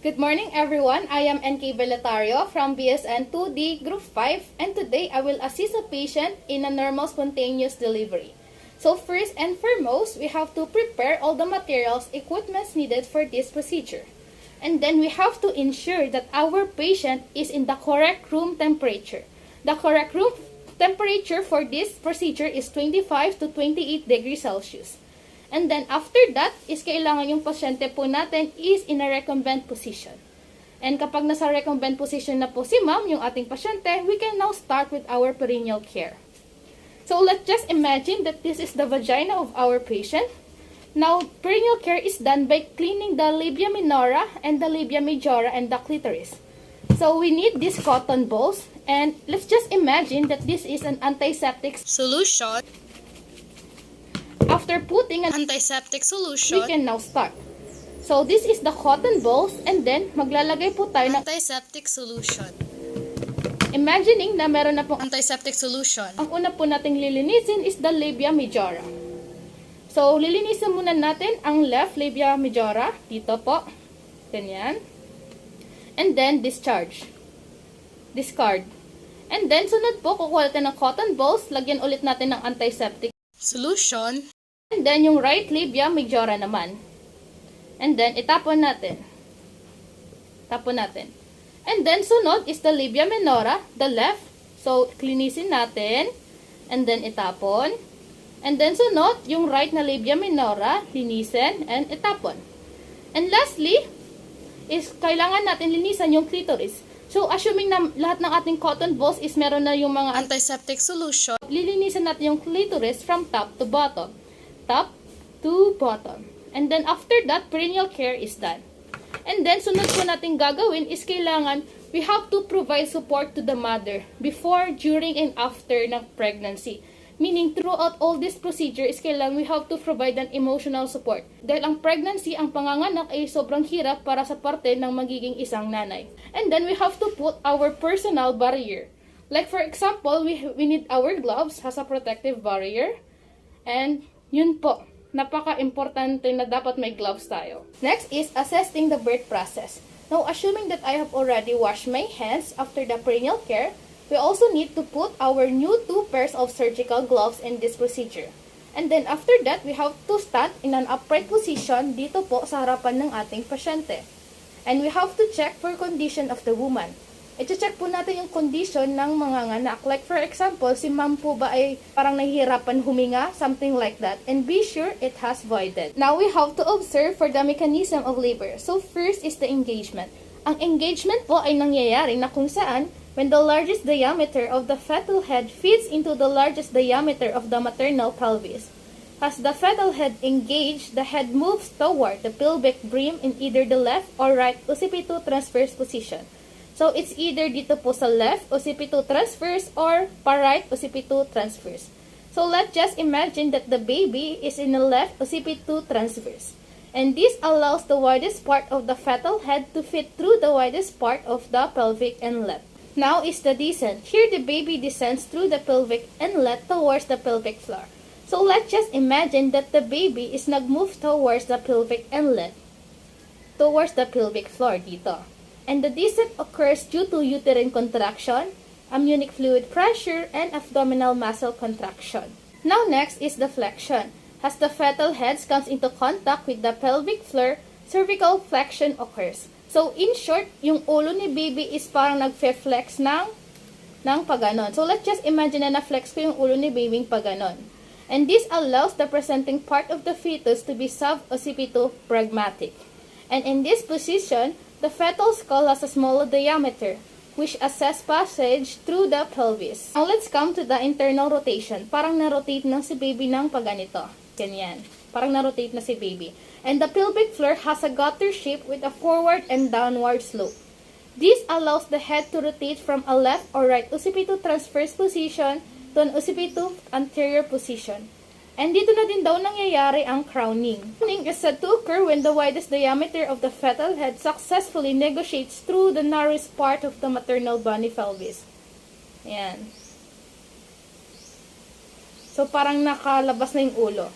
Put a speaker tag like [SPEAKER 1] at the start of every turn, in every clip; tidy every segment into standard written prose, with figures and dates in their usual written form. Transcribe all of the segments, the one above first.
[SPEAKER 1] Good morning everyone, I am NK Belatario from BSN 2D Group 5 and today I will assist a patient in a normal spontaneous delivery. So first and foremost, we have to prepare all the materials, equipments needed for this procedure. And then we have to ensure that our patient is in the correct room temperature. The correct room temperature for this procedure is 25 to 28 degrees Celsius. And then after that, is kailangan yung pasyente po natin is in a recumbent position. And kapag nasa recumbent position na po si ma'am, yung ating pasyente, we can now start with our perineal care. So let's just imagine that this is the vagina of our patient. Now, perineal care is done by cleaning the labia minora and the labia majora and the clitoris. So we need these cotton balls, and let's just imagine that this is an antiseptic solution. After putting an antiseptic solution, we can now start. So this is the cotton balls, and then maglalagay po tayo ng antiseptic solution. Imagining na meron na pong antiseptic solution, ang una po nating lilinisin is the labia majora. So lilinisin muna natin ang left labia majora, dito po, ganyan. And then discharge. Discard. And then sunod po, kukuha natin ng cotton balls, lagyan ulit natin ng antiseptic solution. And then, yung right labia majora naman. And then, itapon natin. Tapon natin. And then, sunod is the labia minora, the left. So, klinisin natin. And then, itapon. And then, sunod, yung right na labia minora, linisin, and itapon. And lastly, is kailangan natin linisan yung clitoris. So, assuming na lahat ng ating cotton balls is meron na yung mga antiseptic solution, lilinisan natin yung clitoris from top to bottom. Top to bottom. And then after that, perineal care is done. And then, sunod po natin gagawin is kailangan, we have to provide support to the mother before, during, and after ng pregnancy. Meaning, throughout all this procedure is kailangan we have to provide an emotional support. Dahil ang pregnancy, ang panganganak ay sobrang hirap para sa parte ng magiging isang nanay. And then, we have to put our personal barrier. Like for example, we need our gloves as a protective barrier. And yun po, napaka-importante na dapat may gloves tayo. Next is assessing the birth process. Now, assuming that I have already washed my hands after the perineal care, we also need to put our new 2 pairs of surgical gloves in this procedure. And then after that, we have to stand in an upright position dito po sa harapan ng ating pasyente. And we have to check for condition of the woman. I-check po natin yung condition ng mga nganak. Like for example, si ma'am po ba ay parang nahihirapan huminga? Something like that. And be sure it has voided. Now we have to observe for the mechanism of labor. So first is the engagement. Ang engagement po ay nangyayari na kung saan when the largest diameter of the fetal head feeds into the largest diameter of the maternal pelvis. As the fetal head engaged, the head moves toward the pelvic brim in either the left or right occipital transverse position. So, it's either dito po sa left occipital transverse or pa-right occipital transverse. So, let's just imagine that the baby is in the left occipital transverse. And this allows the widest part of the fetal head to fit through the widest part of the pelvic inlet. Now is the descent. Here, the baby descends through the pelvic inlet towards the pelvic floor. So, let's just imagine that the baby is nag-move towards the pelvic inlet, towards the pelvic floor dito. And the descent occurs due to uterine contraction, amniotic fluid pressure, and abdominal muscle contraction. Now next is the flexion. As the fetal head comes into contact with the pelvic floor, cervical flexion occurs. So in short, yung ulo ni baby is parang nag-flex ng paganon. So let's just imagine na na-flex ko yung ulo ni baby paganon. And this allows the presenting part of the fetus to be sub-occipito-pragmatic. And in this position, the fetal skull has a smaller diameter, which assess passage through the pelvis. Now, let's come to the internal rotation. Parang na-rotate na si baby ng paganito. Ganyan. Parang na-rotate na si baby. And the pelvic floor has a gutter shape with a forward and downward slope. This allows the head to rotate from a left or right occipital transverse position to an occipital anterior position. And dito na din daw nangyayari ang crowning. Crowning is said to occur when the widest diameter of the fetal head successfully negotiates through the narrowest part of the maternal bony pelvis. Ayan. So, parang nakalabas na yung ulo.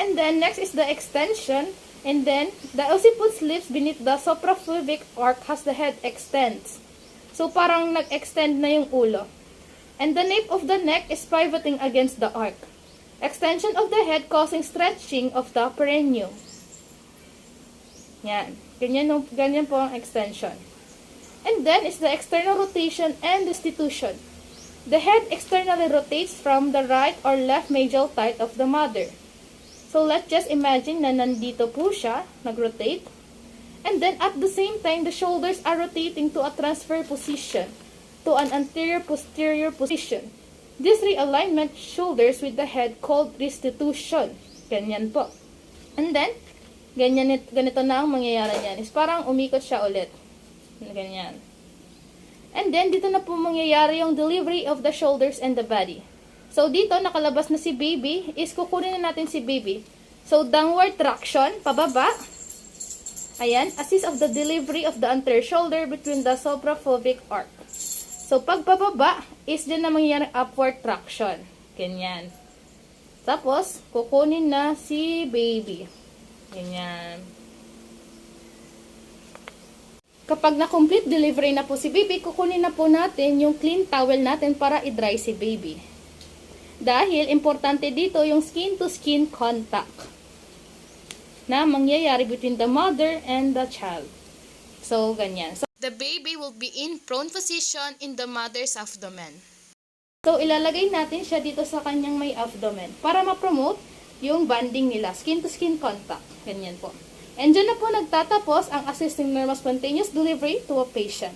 [SPEAKER 1] And then, next is the extension. And then, the occiput slips beneath the suprapubic arc as the head extends. So, parang nag-extend na yung ulo. And the nape of the neck is pivoting against the arc. Extension of the head causing stretching of the perineum. Yan. Ganyan po ang extension. And then, is the external rotation and destitution. The head externally rotates from the right or left medial thigh of the mother. So, let's just imagine na nandito po siya, nag-rotate. And then, at the same time, the shoulders are rotating to a transfer position, to an anterior-posterior position. This realignment shoulders with the head called restitution. Ganyan po. And then, ganito na ang mangyayari niyan. Is parang umikot siya ulit. Ganyan. And then, dito na po mangyayari yung delivery of the shoulders and the body. So, dito, nakalabas na si baby, is kukunin na natin si baby. So, downward traction, pababa. Ayan, assist of the delivery of the anterior shoulder between the suprapubic arc. So, pag pababa, is dyan na mangyayari upward traction. Ganyan. Tapos, kukunin na si baby. Ganyan. Kapag na-complete delivery na po si baby, kukunin na po natin yung clean towel natin para i-dry si baby. Dahil, importante dito yung skin-to-skin contact na mangyayari between the mother and the child. So, ganyan. So, the baby will be in prone position in the mother's abdomen. So, ilalagay natin siya dito sa kanyang may abdomen para ma-promote yung bonding nila, skin-to-skin contact. Ganyan po. And dyan na po nagtatapos ang assisting normal spontaneous delivery to a patient.